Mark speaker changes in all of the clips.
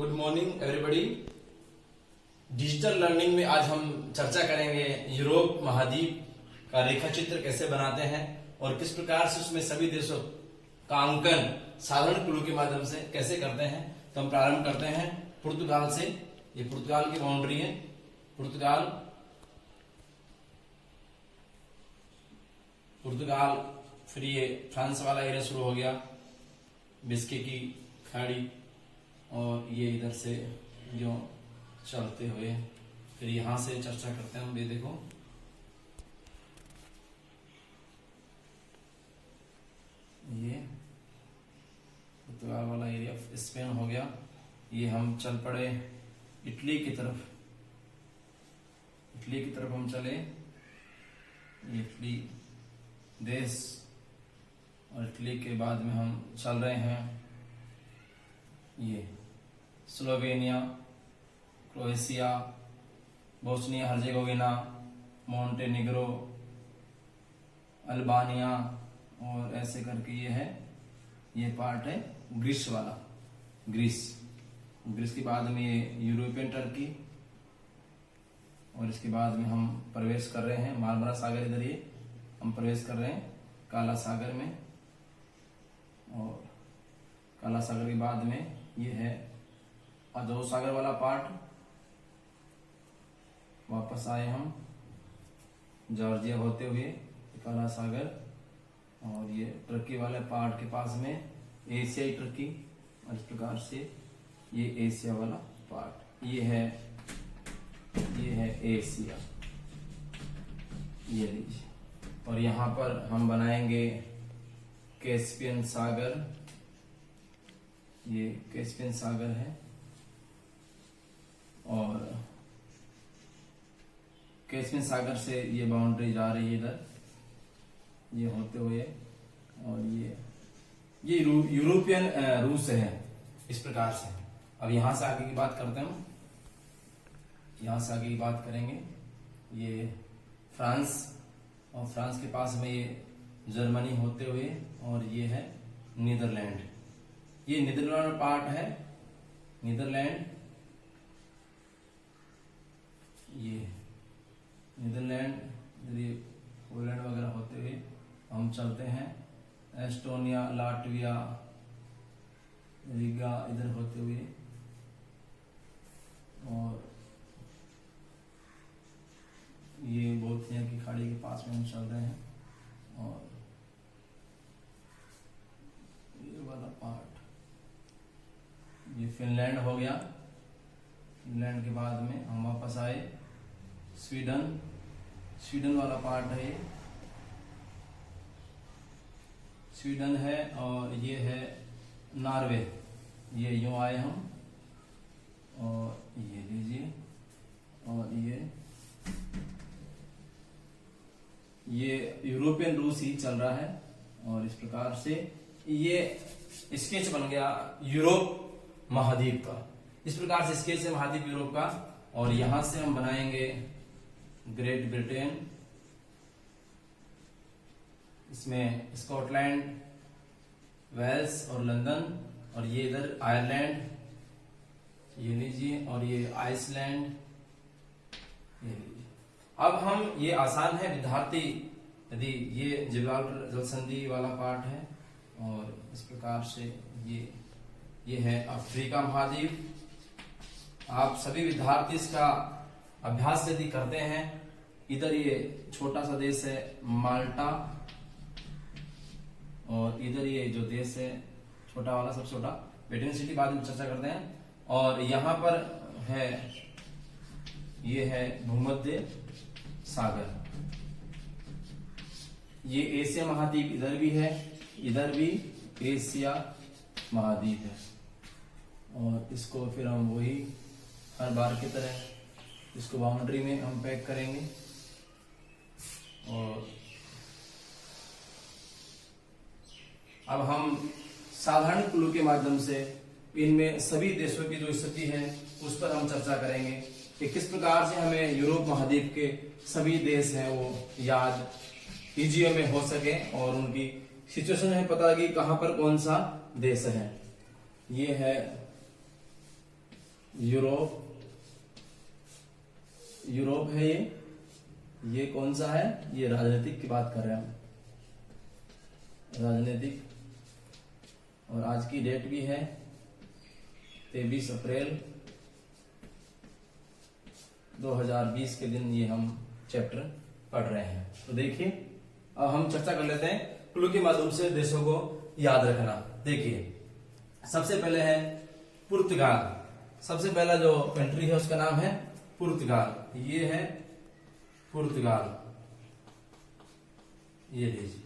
Speaker 1: Good morning everybody. Digital learning में आज हम चर्चा करेंगे यूरोप महाद्वीप का रेखा चित्र कैसे बनाते हैं और किस प्रकार से उसमें सभी देशों का अंकन साधारण क्लू के माध्यम से कैसे करते हैं। तो हम प्रारंभ करते हैं पुर्तगाल से। ये पुर्तगाल की बाउंड्री है। पुर्तगाल, फिर ये फ्रांस वाला एरिया शुरू हो गया, बिस्के की खाड़ी, और ये इधर से जो चलते हुए फिर यहां से चर्चा करते हैं हम। ये देखो, ये पुर्तगाल वाला एरिया स्पेन हो गया। ये हम चल पड़े इटली की तरफ हम चले। इटली देश, और इटली के बाद में हम चल रहे हैं ये Slovenia, Croatia, Bosnia Herzegovina, Montenegro, Albania, और ऐसे करके ये पार्ट है ग्रीस वाला। ग्रीस के बाद में ये यूरोपियन टर्की, और इसके बाद में हम प्रवेश कर रहे हैं मार्मरा सागर। इधर ये हम प्रवेश कर रहे हैं काला सागर में, और काला सागर के बाद में ये है अजो सागर वाला पार्ट। वापस आए हम जॉर्जिया होते हुए काला सागर, और ये टर्की वाले पार्ट के पास में एशियाई टर्की, और इस प्रकार से ये एशिया वाला पार्ट। ये है एशिया, ये लीजिए। और यहाँ पर हम बनाएंगे कैस्पियन सागर। ये कैस्पियन सागर है, और कैस्पियन सागर से ये बाउंड्री जा रही है इधर, ये होते हुए, और ये यूरोपियन रूस है इस प्रकार से। अब यहां से आगे की बात करते हैं। यहां से आगे की बात करेंगे ये फ्रांस, और फ्रांस के पास में ये जर्मनी होते हुए, और ये है नीदरलैंड। ये नीदरलैंड पार्ट है, नीदरलैंड, ये नीदरलैंड, ये पोलैंड वगैरह होते हुए हम चलते हैं एस्टोनिया, लाटविया, रीगा इधर होते हुए, और ये बोस्निया की खाड़ी के पास में हम चल रहे हैं, और ये वाला पार्ट ये फिनलैंड हो गया। फिनलैंड के बाद में हम वापस आए स्वीडन वाला पार्ट है, ये स्वीडन है, और ये है नॉर्वे। ये यूं आए हम, और ये लीजिए, और ये यूरोपियन रूस ही चल रहा है, और इस प्रकार से ये स्केच बन गया यूरोप महाद्वीप का। इस प्रकार से स्केच है महाद्वीप यूरोप का। और यहां से हम बनाएंगे ग्रेट ब्रिटेन, इसमें स्कॉटलैंड, वेल्स और लंदन, और ये इधर आयरलैंड, ये लीजिए, और ये आइसलैंड, ये लीजिए। अब हम ये आसान है विद्यार्थी, यदि ये जिब्राल्टर जलसंधि वाला पार्ट है, और इस प्रकार से ये है अफ्रीका महाद्वीप। आप सभी विद्यार्थी इसका अभ्यास यदि करते हैं, इधर ये छोटा सा देश है माल्टा, और इधर ये जो देश है छोटा वाला, सब छोटा वेटिकन सिटी, बाद में चर्चा करते हैं। और यहाँ पर है ये है भूमध्य सागर। ये एशिया महाद्वीप इधर भी है, इधर भी एशिया महाद्वीप है, और इसको फिर हम वही हर बार की तरह इसको बाउंड्री में हम पैक करेंगे। और अब हम साधारण क्लू के माध्यम से इनमें सभी देशों की जो स्थिति है उस पर हम चर्चा करेंगे कि किस प्रकार से हमें यूरोप महाद्वीप के सभी देश हैं वो याद इजियो में हो सके, और उनकी सिचुएशन है पता लगी कहां पर कौन सा देश है। ये है यूरोप है ये कौन सा है, ये राजनीतिक की बात कर रहे हैं हम, राजनीतिक। और आज की डेट भी है 23 अप्रैल 2020 के दिन ये हम चैप्टर पढ़ रहे हैं। तो देखिए अब हम चर्चा कर लेते हैं क्लू के माध्यम से देशों को याद रखना। देखिए सबसे पहले है पुर्तगाल। सबसे पहला जो कंट्री है उसका नाम है पुर्तगाल। ये है पुर्तगाल, ये लीजिए,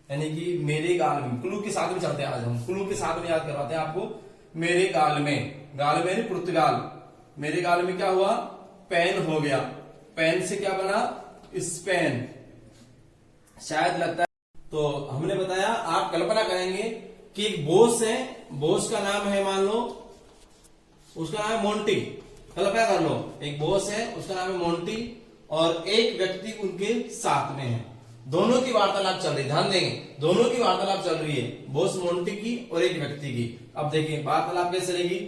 Speaker 1: यानी कि मेरे गाल में। क्लू के साथ में चलते हैं, आज हम क्लू के साथ में याद करवाते हैं आपको। मेरे गाल में, गाल में पुर्तगाल, मेरे गाल में क्या हुआ, पेन हो गया। पेन से क्या बना, स्पेन, शायद लगता है। तो हमने बताया, आप कल्पना करेंगे कि एक बॉस है, बॉस का नाम है, मान लो उसका नाम है मोंटी। कल्पना कर लो, एक बॉस है, उसका नाम है मोंटी, और एक व्यक्ति उनके साथ में है। दोनों की वार्तालाप चल रही है, ध्यान देंगे, दोनों की वार्तालाप चल रही है, बॉस मोंटी की और एक व्यक्ति की। अब देखिए वार्तालाप कैसे रहेगी।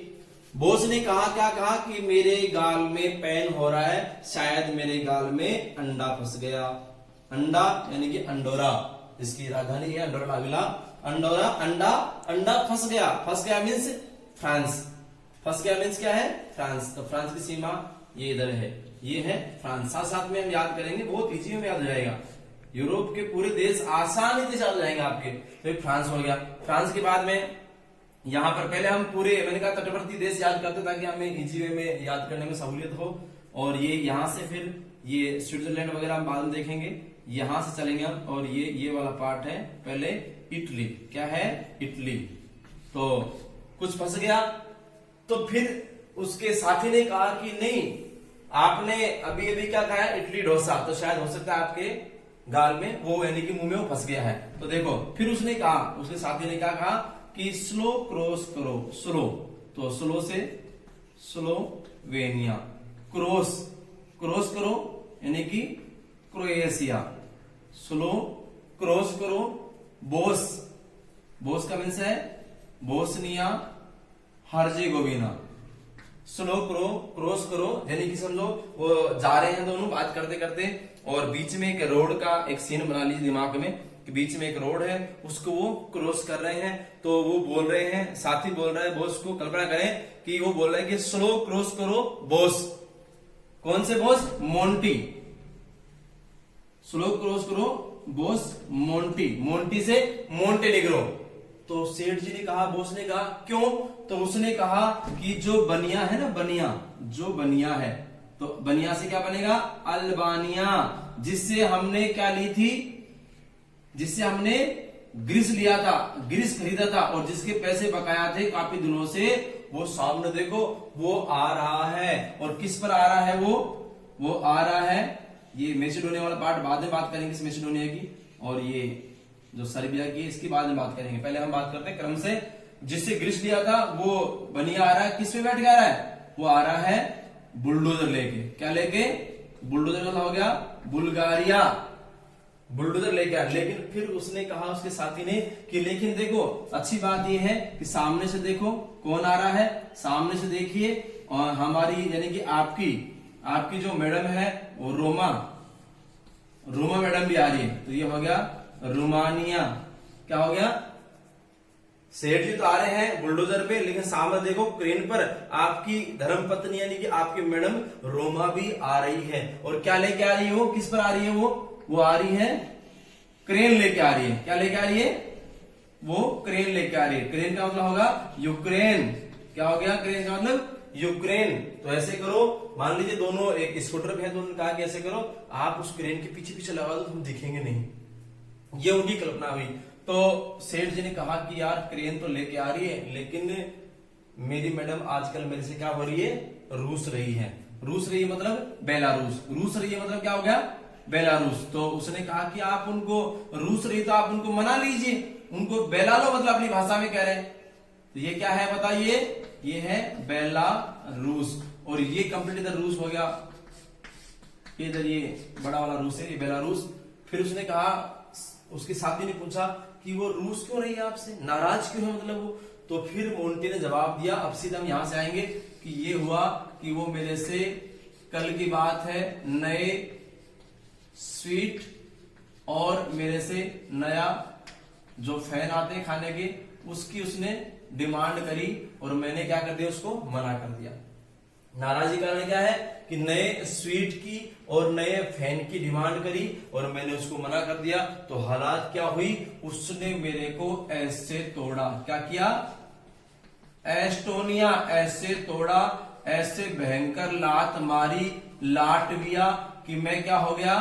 Speaker 1: बॉस ने कहा, क्या कहा कि मेरे गाल में पेन हो रहा है, शायद मेरे गाल में अंडा फंस गया। अंडा यानी कि अंडोरा, इसकी राजधानी है अंडोरा लाविला। अंडोरा, अंडा, अंडा फंस गया। फंस गया मीन्स फ्रांस। फंस गया मीन्स क्या है, फ्रांस। तो फ्रांस की सीमा ये इधर है, ये है फ्रांस। साथ साथ में हम याद करेंगे, बहुत इजी में याद हो जाएगा। यूरोप के पूरे देश आसानी से याद हो जाएंगे आपके। तो फ्रांस हो गया। फ्रांस के बाद में यहाँ पर पहले हम पूरे, मैंने कहा तटवर्ती देश याद करते ताकि हमें इजी वे में याद करने में सहूलियत हो। और ये यहाँ से फिर ये स्विट्जरलैंड वगैरह हम बाद में देखेंगे, यहां से चलेंगे हम। और ये वाला पार्ट है पहले इटली। क्या है, इटली। तो कुछ फंस गया, तो फिर उसके साथी ने कहा कि नहीं, आपने अभी अभी क्या खाया, इडली डोसा, तो शायद हो सकता है आपके गाल में वो, यानी कि मुंह में वो फंस गया है। तो देखो फिर उसने कहा, उसके साथी ने क्या कहा कि स्लो क्रॉस करो। स्लो, तो स्लो से स्लोवेनिया, क्रॉस, क्रॉस करो यानी कि क्रोएशिया। स्लो क्रॉस करो। बोस, बोस का मीन्स है बोस्निया हर्जेगोविना। स्लो करो, क्रॉस करो, यानी कि समझो वो जा रहे हैं दोनों बात करते करते, और बीच में एक रोड का एक सीन बना लीजिए दिमाग में कि बीच में एक रोड है, उसको वो क्रॉस कर रहे हैं। तो वो बोल रहे हैं, साथी बोल रहा है बॉस को, कल्पना करें कि वो बोल रहा है कि स्लो क्रॉस करो बॉस। कौन से बॉस, मोंटी। स्लो क्रॉस करो बॉस मोंटी, मोंटी से मोंटेनेग्रो। तो सेठ जी ने कहा, बॉस ने कहा क्यों, तो उसने कहा कि जो बनिया है ना, बनिया, जो बनिया है, तो बनिया से क्या बनेगा, अल्बानिया, जिससे हमने क्या ली थी, जिससे हमने ग्रीस लिया था, ग्रीस खरीदा था, और जिसके पैसे बकाया थे काफी दिनों से, वो सामने देखो वो आ रहा है। और किस पर आ रहा है वो आ रहा है, ये मैसेडोनिया वाला पार्ट बाद में बात करेंगे, इस मैसेडोनिया की, और ये जो सर्बिया की, इसकी बाद में बात करेंगे। पहले हम बात करते हैं क्रम से। जिससे ग्रीस लिया था वो बनिया आ रहा है, किस पे बैठ के आ रहा है, वो आ रहा है बुलडोजर लेके। क्या लेके, बुलडोजर का हो गया बुल्गारिया, बुलडोजर लेके आया। लेकिन फिर उसने कहा, उसके साथी ने, कि लेकिन देखो अच्छी बात यह है कि सामने से देखो कौन आ रहा है, सामने से देखिए, और हमारी यानी कि आपकी जो मैडम है वो रोमा मैडम भी आ रही है। तो ये हो गया रोमानिया। क्या हो गया, सेठ जी तो आ रहे हैं बुलडोजर पे, लेकिन सामने देखो क्रेन पर आपकी धर्मपत्नी यानी कि आपकी मैडम रोमा भी आ रही है। और क्या लेके आ रही है वो, किस पर आ रही है वो आ रही है, क्रेन लेके आ रही है। क्या लेके आ रही है, वो क्रेन लेके आ रही है। क्रेन का मतलब होगा यूक्रेन। क्या हो गया, क्रेन का मतलब यूक्रेन। तो ऐसे करो, मान लीजिए दोनों एक स्कूटर पे है, तो उन्होंने कहा कि ऐसे करो, आप उस क्रेन के पीछे पीछे लगा दो, हम दिखेंगे नहीं। ये उनकी कल्पना हुई। तो सेठ जी ने कहा कि यार क्रेन तो लेके आ रही है, लेकिन मेरी मैडम आजकल मेरे से क्या हो रही है, रूस रही है। रूस रही है मतलब बेलारूस, रूस रही है मतलब क्या हो गया, बेलारूस। तो उसने कहा कि आप उनको, रूस रही तो आप उनको मना लीजिए, उनको बेला लो, मतलब अपनी भाषा में कह रहे हैं। तो ये क्या है बताइए, ये है बेलारूस। और ये कंप्लीट इधर रूस हो गया, इधर ये बड़ा वाला रूस है, ये बेलारूस। फिर उसने कहा, उसके साथी ने पूछा कि वो रूस क्यों रही है आपसे, नाराज क्यों है मतलब वो। तो फिर मोंटी ने जवाब दिया, अब सीधे हम यहां से आएंगे कि ये हुआ कि वो मेरे से कल की बात है नए स्वीट और मेरे से नया जो फैन आते हैं खाने के उसकी उसने डिमांड करी और मैंने क्या कर दिया, उसको मना कर दिया। नाराजगी का कारण क्या है कि नए स्वीट की और नए फैन की डिमांड करी और मैंने उसको मना कर दिया। तो हालात क्या हुई, उसने मेरे को ऐसे तोड़ा, क्या किया, एस्टोनिया ऐसे तोड़ा, ऐसे भयंकर लात मारी लाटविया कि मैं क्या हो गया,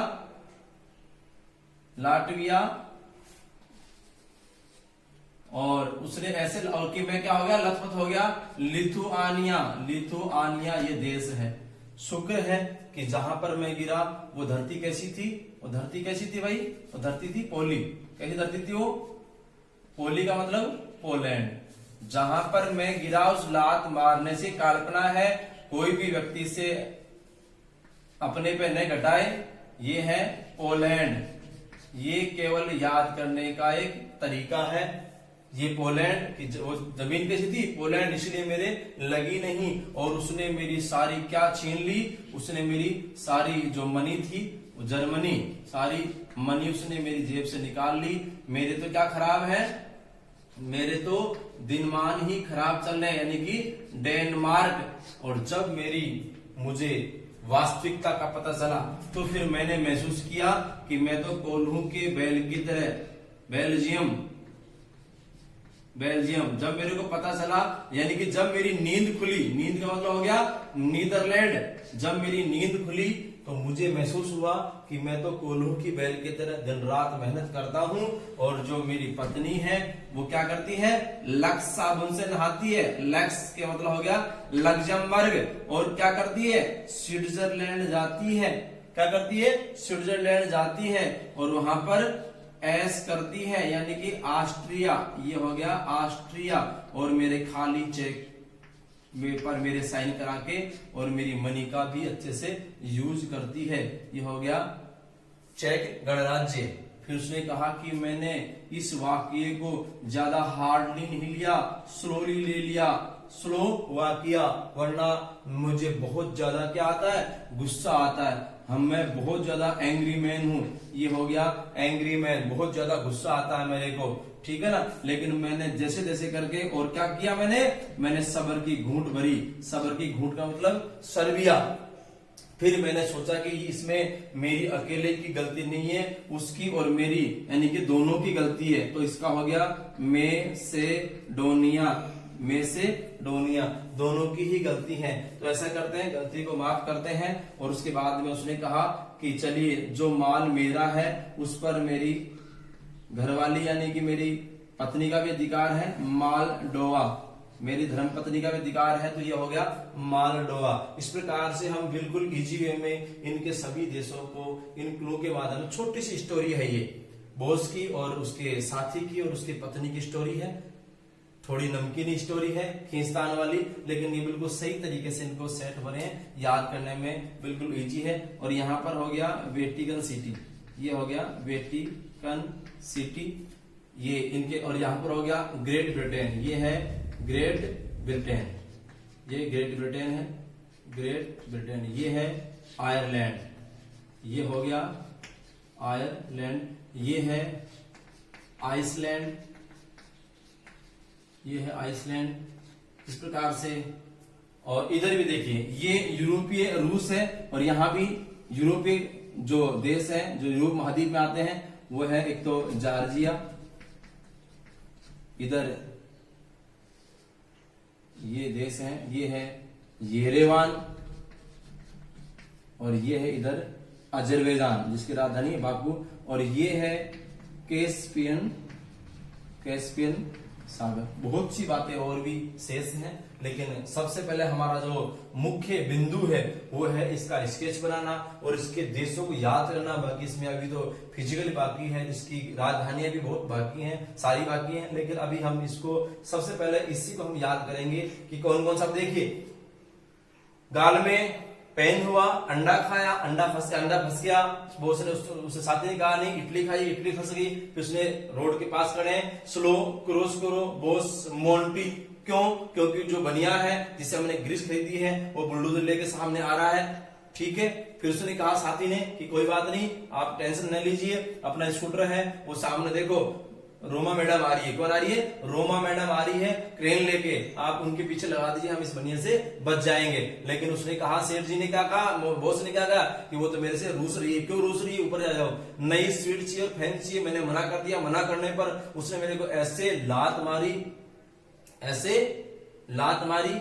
Speaker 1: लाटविया, और उसने ऐसे और कि मैं क्या हो गया, लथपथ हो गया लिथुआनिया। लिथुआनिया ये देश है। शुक्र है कि जहां पर मैं गिरा वो धरती कैसी थी, वो धरती कैसी थी भाई, वो धरती थी पोली। कैसी धरती थी वो, पोली का मतलब पोलैंड। जहां पर मैं गिरा उस लात मारने से कल्पना है, कोई भी व्यक्ति से अपने पे न घटाए, ये है पोलैंड। ये केवल याद करने का एक तरीका है। ये पोलैंड की जमीन कैसी थी, पोलैंड, इसलिए मेरे लगी नहीं। और उसने मेरी सारी क्या छीन ली, उसने मेरी सारी जो मनी थी, जर्मनी सारी मनी उसने मेरी जेब से निकाल ली। मेरे तो क्या खराब है, मेरे तो दिनमान ही खराब चल रहे हैं, यानी कि डेनमार्क। और जब मुझे वास्तविकता का पता चला तो फिर मैंने महसूस किया कि मैं तो कोल्हू के बैल की तरह, बेल्जियम। जब मेरे को पता चला, यानी कि जब मेरी नींद खुली, नींद का मतलब हो गया नीदरलैंड, जब मेरी नींद खुली तो मुझे महसूस हुआ कि मैं तो कोल्हू की बैल की तरह दिन रात मेहनत करता हूं और जो मेरी पत्नी है वो क्या करती है, लक्स साबुन से नहाती है। लक्स के मतलब हो गया लग्जमबर्ग। और क्या करती है, स्विट्जरलैंड जाती है। क्या करती है, स्विट्जरलैंड जाती है और वहां पर ऐश करती है, यानी कि ऑस्ट्रिया। ये हो गया ऑस्ट्रिया। और मेरे खाली चेक पर मेरे साइन करा के और मेरी मनी का भी अच्छे से यूज करती है। ये हो गया चेक गणराज्य। फिर उसने कहा कि मैंने इस वाक्य को ज्यादा हार्डली नहीं लिया, स्लोली ले लिया, स्लो वाक्य, वरना मुझे बहुत ज्यादा क्या आता है, गुस्सा आता है। मैं बहुत ज्यादा एंग्री मैन हूं। ये हो गया एंग्री मैन, बहुत ज्यादा गुस्सा आता है मेरे को, ठीक है ना। लेकिन मैंने जैसे जैसे करके और क्या किया, मैंने सब्र की घूंट भरी। सब्र की घूंट का मतलब सर्बिया। फिर मैंने सोचा कि इसमें मेरी अकेले की गलती नहीं है, उसकी और मेरी, यानी कि दोनों की गलती है। तो इसका हो गया मैसेडोनिया, मैसेडोनिया, दोनों की ही गलती है। तो ऐसा करते हैं, गलती को माफ करते हैं। और उसके बाद में उसने कहा कि चलिए जो माल मेरा है उस पर मेरी घरवाली यानी कि मेरी पत्नी का भी अधिकार है, मालडोवा, मेरी धर्म पत्नी का भी अधिकार है। तो ये हो गया मालडोवा। इस प्रकार से हम बिल्कुल इजी वे में इनके सभी देशों को इन क्लू के माध्यम से, छोटी सी स्टोरी है ये, बॉस की और उसके साथी की और उसकी पत्नी की स्टोरी है। थोड़ी नमकीनी स्टोरी है, खींचतान वाली, लेकिन ये बिल्कुल सही तरीके से इनको सेट हो रहे हैं, याद करने में बिल्कुल इजी है। और यहाँ पर हो गया वेटिकन सिटी, ये हो गया वेटिकन सिटी, ये इनके। और यहाँ पर हो गया ग्रेट ब्रिटेन, ये है ग्रेट ब्रिटेन, ये ग्रेट ब्रिटेन है, ग्रेट ब्रिटेन। ये है आयरलैंड, ये हो गया आयरलैंड। ये है आइसलैंड, ये है आइसलैंड। इस प्रकार से। और इधर भी देखिए, ये यूरोपीय रूस है और यहां भी यूरोपीय जो देश है जो यूरोप महाद्वीप में आते हैं वो है, एक तो जॉर्जिया, इधर ये देश है, ये है येरेवान, और ये है इधर अजरबैजान जिसकी राजधानी है बाकू। और ये है कैस्पियन सागर। बहुत सी बातें और भी शेष हैं, लेकिन सबसे पहले हमारा जो मुख्य बिंदु है वो है इसका स्केच बनाना और इसके देशों को याद करना। बाकी इसमें अभी तो फिजिकली बाकी है, इसकी राजधानियां भी बहुत बाकी हैं, सारी बाकी हैं, लेकिन अभी हम इसको सबसे पहले इसी को हम याद करेंगे कि कौन कौन सा। देखिए गाल में पेन हुआ, अंडा खाया, अंडा फंस गया। बॉस ने उससे साथी ने कहा नहीं, इडली खाई, इडली फंस गई। फिर उसने रोड के पास खड़े हैं, स्लो क्रॉस करो बॉस मोंटी। क्यों? क्योंकि जो बनिया है जिसे हमने ग्रीस खरीदी है वो बुलडोजर लेके सामने आ रहा है। ठीक है, फिर उसने कहा साथी ने कि कोई बात नहीं, आप टेंशन न लीजिए, अपना स्कूटर है वो सामने देखो, रोमा मैडम आ रही है। कौन आ रही है? रोमा मैडम आ रही है क्रेन लेके, आप उनके पीछे लगा दीजिए, हम इस बनिया से बच जाएंगे। लेकिन उसने कहा, सेठ जी ने क्या कहा, बॉस ने क्या कहा कि वो तो मेरे से रूस रही है। क्यों रूस रही है? ऊपर जा जाओ, नई स्वीट चाहिए और फैन चाहिए। मैंने मना कर दिया। मना करने पर उसने मेरे को ऐसे लात मारी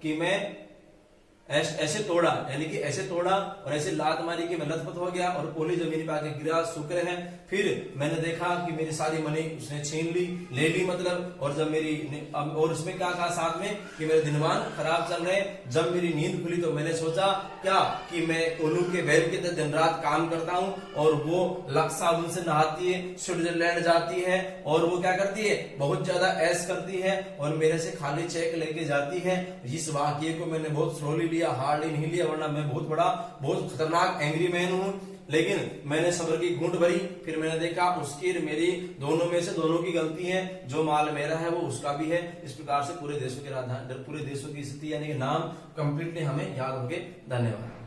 Speaker 1: कि मैं ऐसे तोड़ा, यानी कि ऐसे तोड़ा और ऐसे लात मारी कि मैं लथपथ हो गया और पोली जमीन पे आके गिरा। शुक्र है फिर मैंने देखा कि मेरी सारी मनी उसने छीन ली, ले ली मतलब। और जब और उसमें क्या कहा साथ में कि मेरे दिनमान खराब चल रहे। जब मेरी नींद खुली तो मैंने सोचा क्या कि मैं ओलू के बैल के तहत दिन रात काम करता हूँ और वो लक्स साबुन से नहाती है, स्विट्जरलैंड जाती है और वो क्या करती है, बहुत ज्यादा ऐश करती है और मेरे से खाली चेक लेके जाती है। इस वाक्य को मैंने बहुत स्लोली लिया, हार्डली नहीं लिया, वरना मैं बहुत खतरनाक एंग्री मैन हूँ। लेकिन मैंने सब्र की घूंट भरी। फिर मैंने देखा उसकी मेरी दोनों में से दोनों की गलती है, जो माल मेरा है वो उसका भी है। इस प्रकार से पूरे देशों की स्थिति यानी कि नाम कंप्लीटली हमें याद हो गए। धन्यवाद।